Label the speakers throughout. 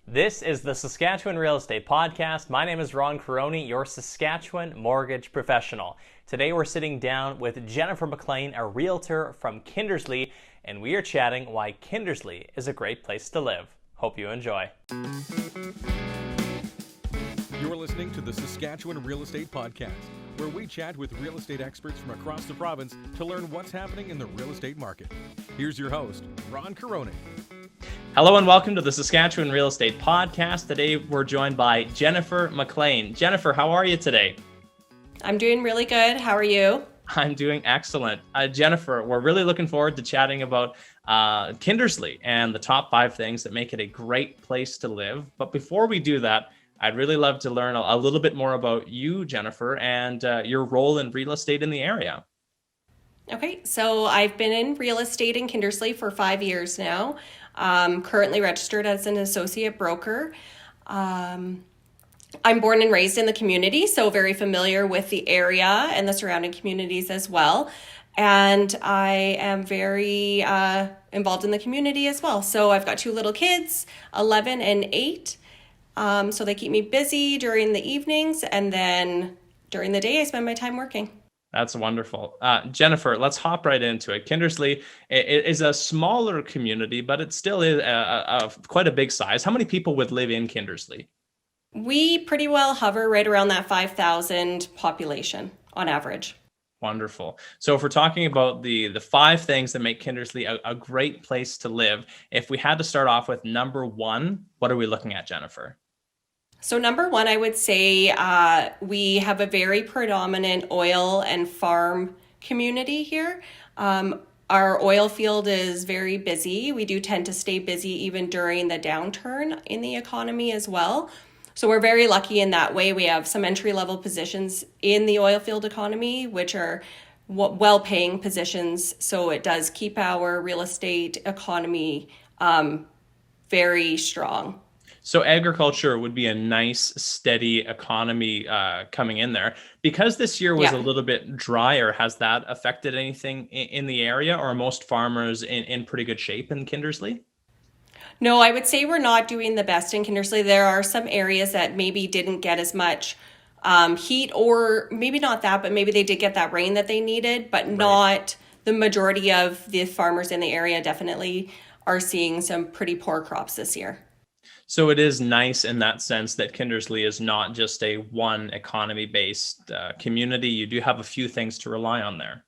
Speaker 1: This is the Saskatchewan Real Estate Podcast. My name is Ron Caroni, your Saskatchewan mortgage professional. Today we're sitting down with Jennifer McLean, a realtor from Kindersley, and we are chatting why Kindersley is a great place to live. Hope you enjoy.
Speaker 2: You're listening to the Saskatchewan Real Estate Podcast, where we chat with real estate experts from across the province to learn what's happening in the real estate market. Here's your host, Ron Caroni.
Speaker 1: Hello and welcome to the Saskatchewan Real Estate Podcast. Today we're joined by Jennifer McLean. Jennifer, how are you today?
Speaker 3: I'm doing really good. How are you?
Speaker 1: I'm doing excellent. Jennifer, we're really looking forward to chatting about Kindersley and the top 5 things that make it a great place to live. But before we do that, I'd really love to learn a little bit more about you, Jennifer, and your role in real estate in the area.
Speaker 3: Okay, so I've been in real estate in Kindersley for 5 years now. Currently registered as an associate broker. I'm born and raised in the community, so very familiar with the area and the surrounding communities as well. And I am very involved in the community as well. So I've got 2 little kids, 11 and 8. So they keep me busy during the evenings, and then during the day I spend my time working.
Speaker 1: That's wonderful. Jennifer, let's hop right into it. Kindersley is a smaller community, but it still is quite a big size. How many people would live in Kindersley?
Speaker 3: We pretty well hover right around that 5,000 population on average.
Speaker 1: Wonderful. So if we're talking about the 5 things that make Kindersley a great place to live, if we had to start off with number 1, what are we looking at, Jennifer?
Speaker 3: So number 1, I would say we have a very predominant oil and farm community here. Our oil field is very busy. We do tend to stay busy even during the downturn in the economy as well. So we're very lucky in that way. We have some entry-level positions in the oil field economy, which are well-paying positions. So it does keep our real estate economy very strong.
Speaker 1: So agriculture would be a nice, steady economy coming in there. Because this year was a little bit drier, has that affected anything in the area, or are most farmers in pretty good shape in Kindersley?
Speaker 3: No, I would say we're not doing the best in Kindersley. There are some areas that maybe didn't get as much heat, or maybe not that, but maybe they did get that rain that they needed, but not the majority of the farmers in the area definitely are seeing some pretty poor crops this year.
Speaker 1: So it is nice in that sense that Kindersley is not just a one economy-based community. You do have a few things to rely on there.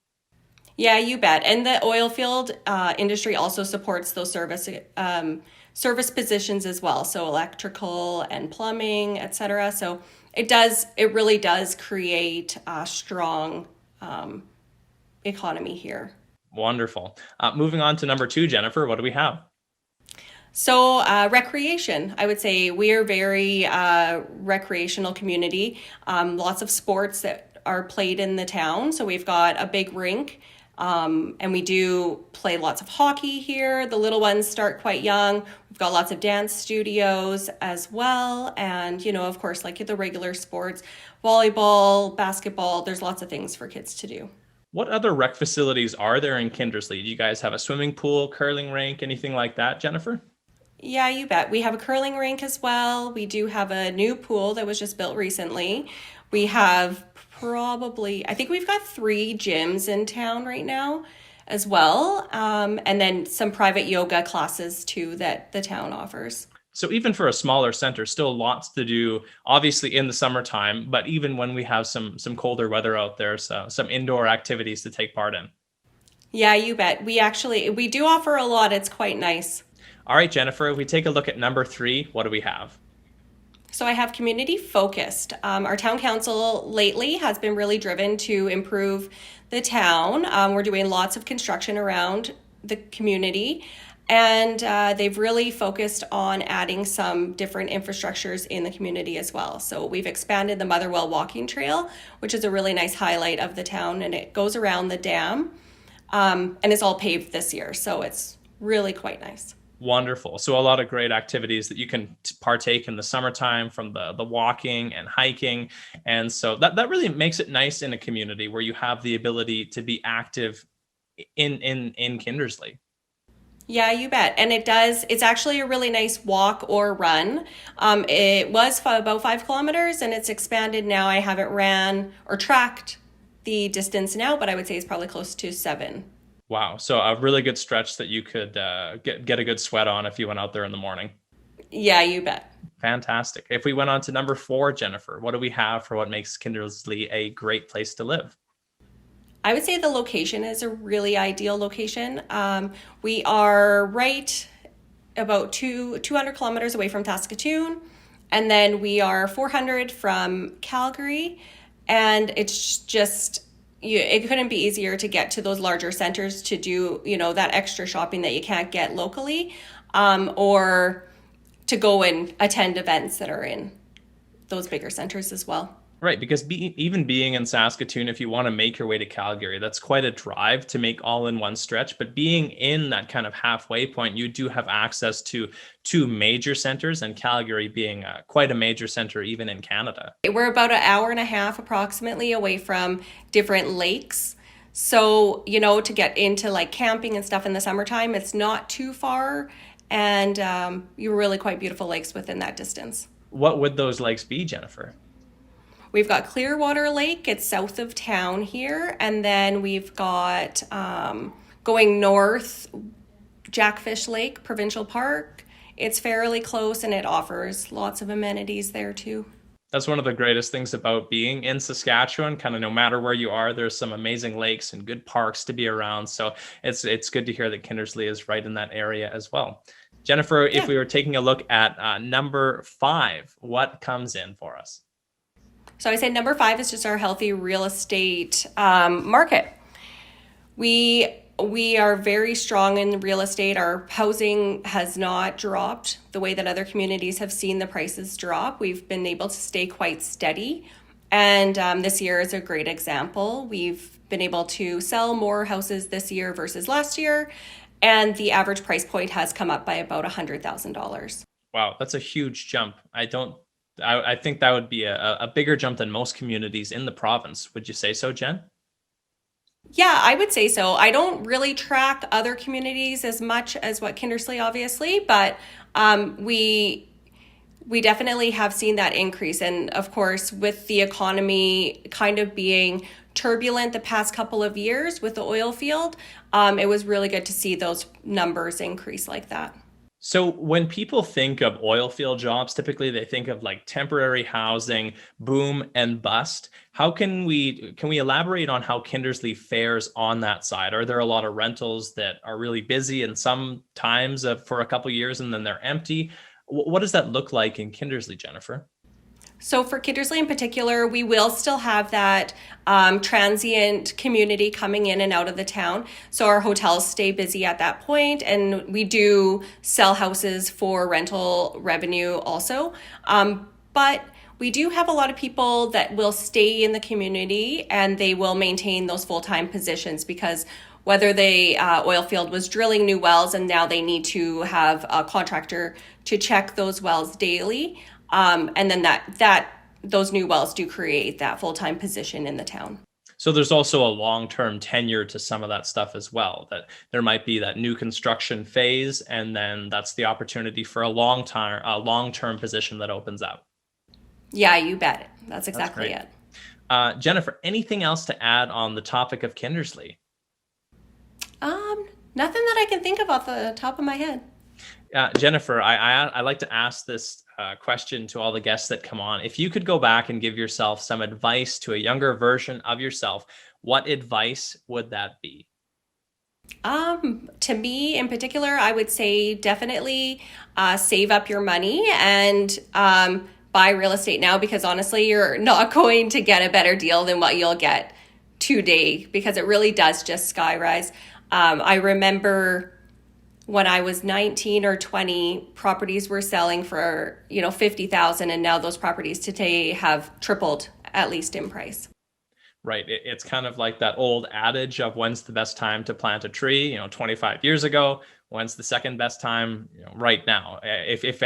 Speaker 3: Yeah, you bet. And the oil field industry also supports those service positions as well. So electrical and plumbing, etc. So it really does create a strong economy here. Wonderful.
Speaker 1: Moving on to number 2, Jennifer, what do we have?
Speaker 3: So recreation, I would say we are very recreational community. Lots of sports that are played in the town. So we've got a big rink, and we do play lots of hockey here. The little ones start quite young. We've got lots of dance studios as well. And, of course, like the regular sports, volleyball, basketball, there's lots of things for kids to do.
Speaker 1: What other rec facilities are there in Kindersley? Do you guys have a swimming pool, curling rink, anything like that, Jennifer?
Speaker 3: Yeah, you bet. We have a curling rink as well. We do have a new pool that was just built recently. We have I think we've got 3 gyms in town right now as well. And then some private yoga classes too that the town offers.
Speaker 1: So even for a smaller center, still lots to do, obviously in the summertime, but even when we have some colder weather out there, so some indoor activities to take part in.
Speaker 3: Yeah, you bet. We do offer a lot. It's quite nice.
Speaker 1: All right, Jennifer, if we take a look at number 3, what do we have?
Speaker 3: So I have community focused. Our town council lately has been really driven to improve the town. We're doing lots of construction around the community, and they've really focused on adding some different infrastructures in the community as well. So we've expanded the Motherwell walking trail, which is a really nice highlight of the town, and it goes around the dam, and it's all paved this year. So it's really quite nice.
Speaker 1: Wonderful. So a lot of great activities that you can partake in the summertime, from the walking and hiking. And so that really makes it nice in a community where you have the ability to be active in Kindersley.
Speaker 3: Yeah, you bet. And it's actually a really nice walk or run. It was about 5 kilometers and it's expanded now. I haven't ran or tracked the distance now, but I would say it's probably close to 7.
Speaker 1: Wow. So a really good stretch that you could get a good sweat on if you went out there in the morning.
Speaker 3: Yeah, you bet.
Speaker 1: Fantastic. If we went on to number 4, Jennifer, what do we have for what makes Kindersley a great place to live?
Speaker 3: I would say the location is a really ideal location. We are right about 200 kilometers away from Saskatoon, and then we are 400 from Calgary, and it's just it couldn't be easier to get to those larger centers to do that extra shopping that you can't get locally, or to go and attend events that are in those bigger centers as well.
Speaker 1: Right, because even being in Saskatoon, if you want to make your way to Calgary, that's quite a drive to make all in one stretch. But being in that kind of halfway point, you do have access to 2 major centers, and Calgary being quite a major center even in Canada.
Speaker 3: We're about an hour and a half approximately away from different lakes. So, to get into like camping and stuff in the summertime, it's not too far. And you're really quite beautiful lakes within that distance.
Speaker 1: What would those lakes be, Jennifer?
Speaker 3: We've got Clearwater Lake, it's south of town here. And then we've got going north, Jackfish Lake Provincial Park. It's fairly close and it offers lots of amenities there too.
Speaker 1: That's one of the greatest things about being in Saskatchewan. Kind of no matter where you are, there's some amazing lakes and good parks to be around. So it's good to hear that Kindersley is right in that area as well. Jennifer, if we were taking a look at number 5, what comes in for us?
Speaker 3: So I say number 5 is just our healthy real estate market. We are very strong in real estate. Our housing has not dropped the way that other communities have seen the prices drop. We've been able to stay quite steady. And this year is a great example. We've been able to sell more houses this year versus last year. And the average price point has come up by about $100,000.
Speaker 1: Wow, that's a huge jump. I think that would be a bigger jump than most communities in the province. Would you say so, Jen?
Speaker 3: Yeah, I would say so. I don't really track other communities as much as what Kindersley, obviously, but we definitely have seen that increase. And of course, with the economy kind of being turbulent the past couple of years with the oil field, it was really good to see those numbers increase like that.
Speaker 1: So when people think of oil field jobs, typically they think of like temporary housing, boom and bust. How can we elaborate on how Kindersley fares on that side? Are there a lot of rentals that are really busy and sometimes for a couple of years and then they're empty? What does that look like in Kindersley, Jennifer?
Speaker 3: So for Kindersley in particular, we will still have that transient community coming in and out of the town. So our hotels stay busy at that point, and we do sell houses for rental revenue also. But we do have a lot of people that will stay in the community and they will maintain those full-time positions because whether the oil field was drilling new wells and now they need to have a contractor to check those wells daily. And then those new wells do create that full-time position in the town.
Speaker 1: So there's also a long-term tenure to some of that stuff as well, that there might be that new construction phase, and then that's the opportunity for a long-term position that opens up.
Speaker 3: Yeah, you bet. That's exactly it.
Speaker 1: Jennifer, anything else to add on the topic of Kindersley?
Speaker 3: Nothing that I can think of off the top of my head.
Speaker 1: Jennifer, I like to ask this question to all the guests that come on. If you could go back and give yourself some advice to a younger version of yourself, what advice would that be?
Speaker 3: To me in particular, I would say definitely save up your money and buy real estate now, because honestly, you're not going to get a better deal than what you'll get today, because it really does just skyrise. I remember when I was 19 or 20, properties were selling for, $50,000, and now those properties today have tripled at least in price.
Speaker 1: Right. It's kind of like that old adage of when's the best time to plant a tree, 25 years ago, when's the second best time, right now. If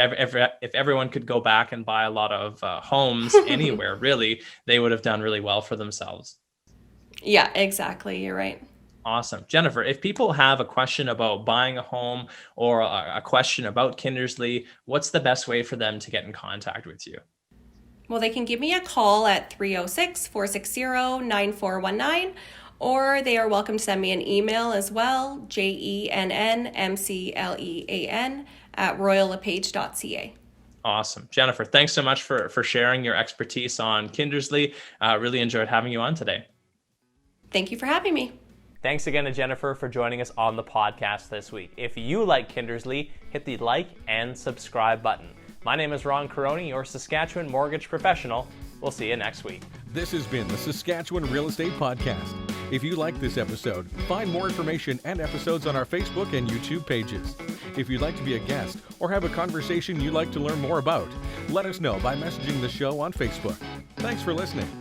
Speaker 1: everyone could go back and buy a lot of homes anywhere, really, they would have done really well for themselves.
Speaker 3: Yeah, exactly. You're right.
Speaker 1: Awesome. Jennifer, if people have a question about buying a home or a question about Kindersley, what's the best way for them to get in contact with you?
Speaker 3: Well, they can give me a call at 306-460-9419, or they are welcome to send me an email as well, jennmclean@royallepage.ca.
Speaker 1: Awesome. Jennifer, thanks so much for sharing your expertise on Kindersley. Really enjoyed having you on today.
Speaker 3: Thank you for having me.
Speaker 1: Thanks again to Jennifer for joining us on the podcast this week. If you like Kindersley, hit the like and subscribe button. My name is Ron Caroni, your Saskatchewan mortgage professional. We'll see you next week.
Speaker 2: This has been the Saskatchewan Real Estate Podcast. If you like this episode, find more information and episodes on our Facebook and YouTube pages. If you'd like to be a guest or have a conversation you'd like to learn more about, let us know by messaging the show on Facebook. Thanks for listening.